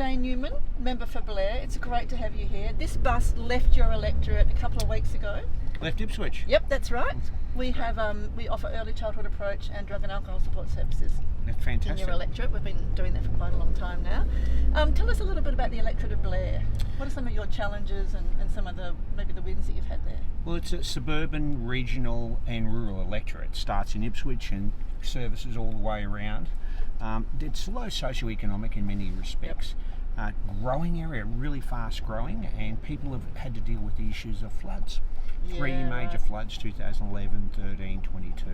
Shane Newmann, member for Blair. It's great to have you here. This bus left your electorate a couple of weeks ago. Left Ipswich. Yep, that's right. We have we offer early childhood approach and drug and alcohol support services. That's fantastic. In your electorate. We've been doing that for quite a long time now. Tell us a little bit about the electorate of Blair. What are some of your challenges and some of the maybe the wins that you've had there? Well, it's a suburban, regional and rural electorate. Starts in Ipswich and services all the way around. It's low socioeconomic in many respects. Yep. Growing area, really fast growing, and people have had to deal with the issues of floods. Three major floods, 2011, 13, 22.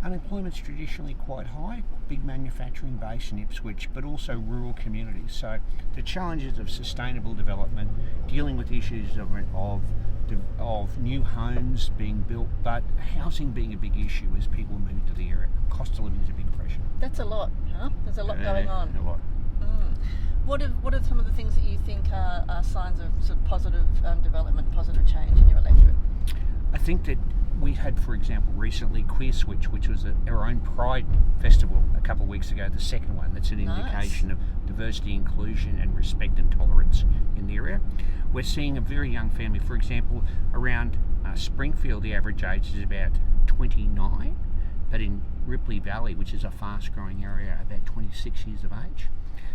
Unemployment's traditionally quite high, big manufacturing base in Ipswich, but also rural communities. So the challenges of sustainable development, dealing with issues of new homes being built, but housing being a big issue as people move to the area. Cost of living is a big pressure. That's a lot, huh? There's a lot going on. A lot. What are some of the things that you think are signs of sort of positive development, positive change in your electorate? I think that we had, for example, recently Queer Switch, which was our own Pride Festival a couple of weeks ago, the second one. That's an indication of diversity, inclusion and respect and tolerance in the area. We're seeing a very young family, for example, around Springfield, the average age is about 29, but in Ripley Valley, which is a fast growing area, about 26 years of age.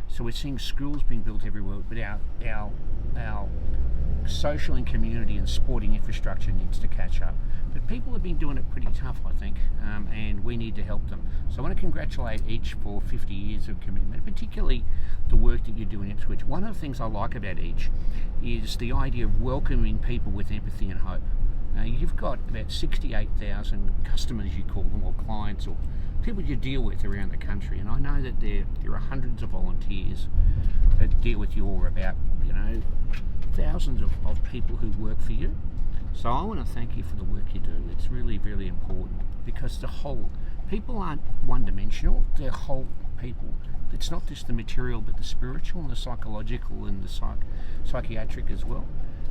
So we're seeing schools being built everywhere, but our social and community and sporting infrastructure needs to catch up. But people have been doing it pretty tough, I think, and we need to help them. So I want to congratulate each for 50 years of commitment, particularly the work that you do in Ipswich. One of the things I like about each is the idea of welcoming people with empathy and hope. You've got about 68,000 customers, you call them, or clients, or people you deal with around the country, and I know that there are hundreds of volunteers that deal with you, or about thousands of people who work for you. So I want to thank you for the work you do. It's really, really important, because people aren't one-dimensional, they're whole people. It's not just the material, but the spiritual and the psychological and the psychiatric as well.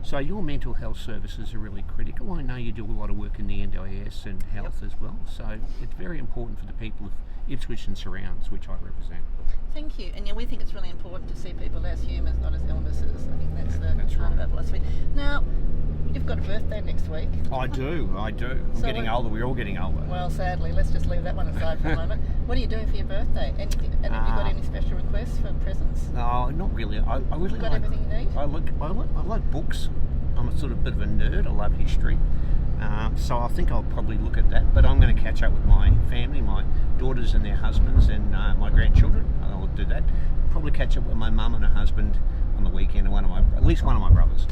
So your mental health services are really critical. I know you do a lot of work in the NDIS and health as well. So it's very important for the people of Ipswich and surrounds, which I represent. Thank you. And we think it's really important to see people as humans, not as illnesses. I think that's part of our philosophy. Now, you've got a birthday next week. I do. I'm getting older. We're all getting older. Well, sadly, let's just leave that one aside for a moment. What are you doing for your birthday? Anything? And have you got any special requests for presents? No, not really. I really got everything you need? I like books. I'm a sort of bit of a nerd. I love history. So I think I'll probably look at that. But I'm going to catch up with my family, my daughters and their husbands, and my grandchildren. I'll do that. Probably catch up with my mum and her husband on the weekend, and at least one of my brothers.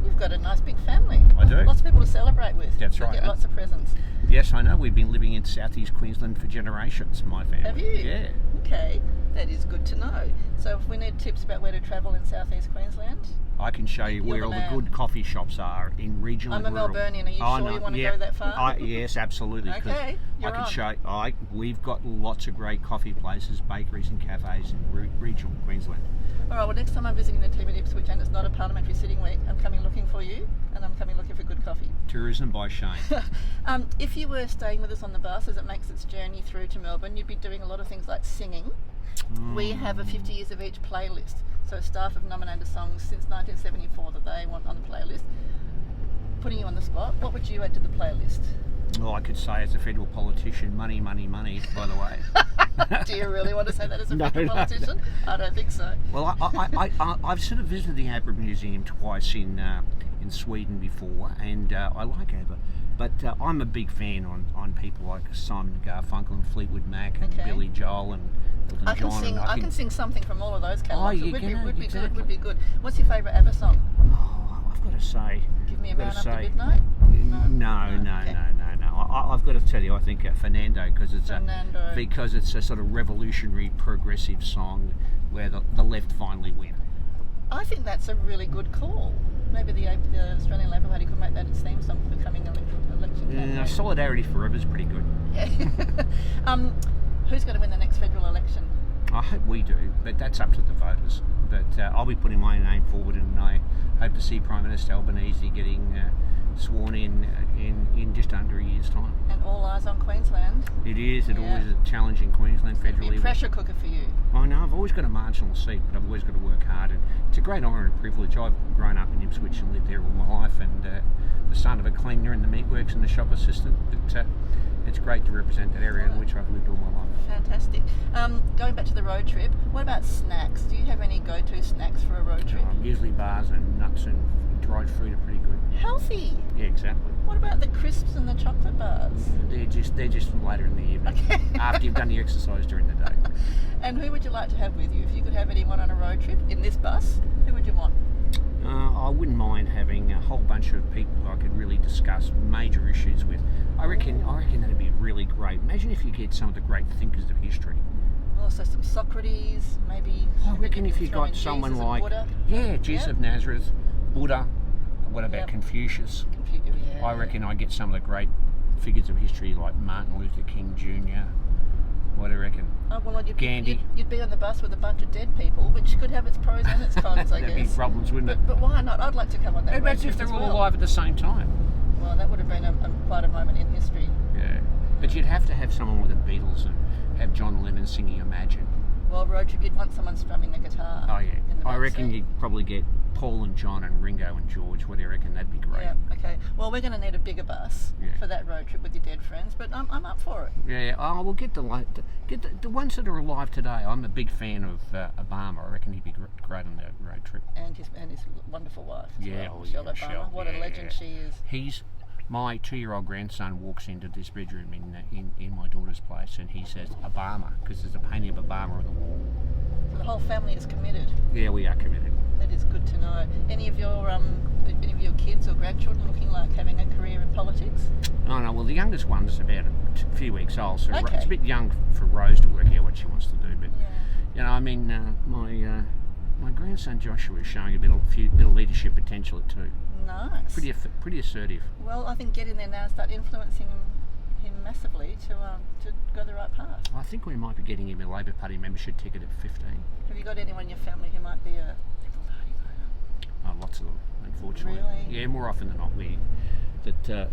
You've got a nice big family. I do. Lots of people to celebrate with. That's right. Get lots of presents. Yes, I know. We've been living in southeast Queensland for generations, my family. Have you? Yeah. Okay, that is good to know. So if we need tips about where to travel in southeast Queensland, I can show you where all the good coffee shops are in regional and rural. I'm a Melburnian. Are you sure you want to go that far? Yes, absolutely. Okay, you're on. Show. We've got lots of great coffee places, bakeries and cafes in regional Queensland. All right, well, next time I'm visiting the team at Ipswich and it's not a parliamentary sitting week, I'm coming looking for you, and I'm coming looking for good coffee. Tourism by Shayne. If you were staying with us on the bus as it makes its journey through to Melbourne, you'd be doing a lot of things like singing. We have a 50 years of each playlist, so staff have nominated songs since 1974 that they want on the playlist. Putting you on the spot, what would you add to the playlist? Oh, I could say as a federal politician, money, money, money, by the way. Do you really want to say that as a federal politician? No. I don't think so. Well, I've sort of visited the ABBA Museum twice in Sweden before, and I like ABBA. But I'm a big fan on people like Simon & Garfunkel and Fleetwood Mac and Billy Joel and Elton John. I can sing something from all of those catalogues. It would be good. What's your favourite ABBA song? Oh, I've got to say... Give me a Man After Midnight? No. I've got to tell you, I think Fernando, because it's a sort of revolutionary progressive song where the left finally win. I think that's a really good call. Maybe the Australian Labor Party could make that its theme song for the coming election campaign. Solidarity Forever is pretty good. Yeah. Who's going to win the next federal election? I hope we do, but that's up to the voters. But I'll be putting my name forward, and I hope to see Prime Minister Albanese getting sworn in just under a year's time. And all eyes on Queensland. It is. It Yeah. always is a challenge in Queensland It'll be federally. a pressure cooker for you. I know, I've always got a marginal seat, but I've always got to work hard, and it's a great honour and a privilege. I've grown up in Ipswich and lived there all my life, and the son of a cleaner in the meatworks and the shop assistant, but it's great to represent that area in which I've lived all my life. Fantastic. Going back to the road trip, what about snacks? Do you have any go-to snacks for a road trip? Usually bars and nuts and dried fruit are pretty good. Healthy. Yeah, exactly. What about the crisps and the chocolate bars? They're just from later in the evening, Okay. after you've done the exercise during the day. And who would you like to have with you? If you could have anyone on a road trip in this bus, who would you want? I wouldn't mind having a whole bunch of people who I could really discuss major issues with. I reckon that'd be really great. Imagine if you get some of the great thinkers of history. Also some Socrates, maybe. I reckon if you throw in got someone Jesus and like Buddha. Jesus Yep. of Nazareth, Buddha. What about Yep. Confucius? Yeah. I reckon I get some of the great figures of history like Martin Luther King Jr. What do you reckon? Oh, well, Gandhi. you'd be on the bus with a bunch of dead people, which could have its pros and its cons, I There'd be guess. problems, wouldn't it? But why not? I'd like to come on that road Imagine trip if they're as all well. alive at the same time. Well, that would have been quite a moment in history. Yeah. But you'd have to have someone with the Beatles and have John Lennon singing Imagine. Well, road trip, you'd want someone strumming the guitar. Oh yeah. in the I back reckon seat. you'd probably get Paul and John and Ringo and George. What do you reckon? That'd be great. Yeah, okay. Well, we're going to need a bigger bus Yeah. for that road trip with your dead friends, but I'm up for it. Yeah. Oh, we'll get the ones that are alive today. I'm a big fan of Obama. I reckon he'd be great on that road trip. And his wonderful wife as Yeah, well, oh, Michelle yeah, Obama. Michelle, What a yeah. legend she is. My 2-year-old grandson walks into this bedroom in my daughter's place, and he says Obama because there's a painting of Obama on the wall. So the whole family is committed. Yeah, we are committed. That is good to know. Any of your kids or grandchildren looking like having a career in politics? Oh no, well the youngest one's about a few weeks old, so Okay. it's a bit young for Rose to work out what she wants to do. But Yeah. you know, I mean, my grandson Joshua is showing a bit of leadership potential at 2. Nice. Pretty assertive. Well, I think get in there now and start influencing him massively to go the right path. I think we might be getting him a Labor Party membership ticket at 15. Have you got anyone in your family who might be a Liberal Party voter? Lots of them, unfortunately. Really? Yeah, more often than not,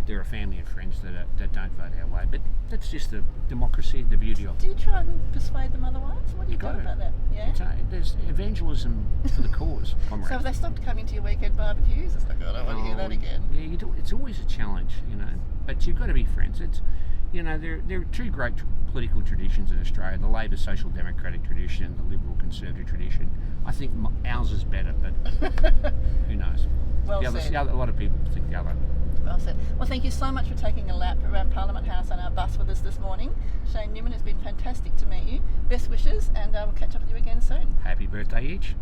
there are family and friends that don't vote our way. But that's just the democracy, the beauty of it. Do you try and persuade them otherwise? What do you do Got it. about that? Yeah. There's evangelism for the cause, comrade. So if they stopped coming to your weekend barbecues, it's like, I don't want to hear that again. Yeah, you do. It's always a challenge, you know. But you've got to be friends. It's, you know, there are two great political traditions in Australia: the Labor Social Democratic tradition, and the Liberal Conservative tradition. I think ours is better, but who knows? Well said. A lot of people think the other. Well said. Well, thank you so much for taking a lap around Parliament House on our bus with us this morning. Shane Newmann, it's been fantastic to meet you. Best wishes, and we'll catch up with you again soon. Happy birthday each.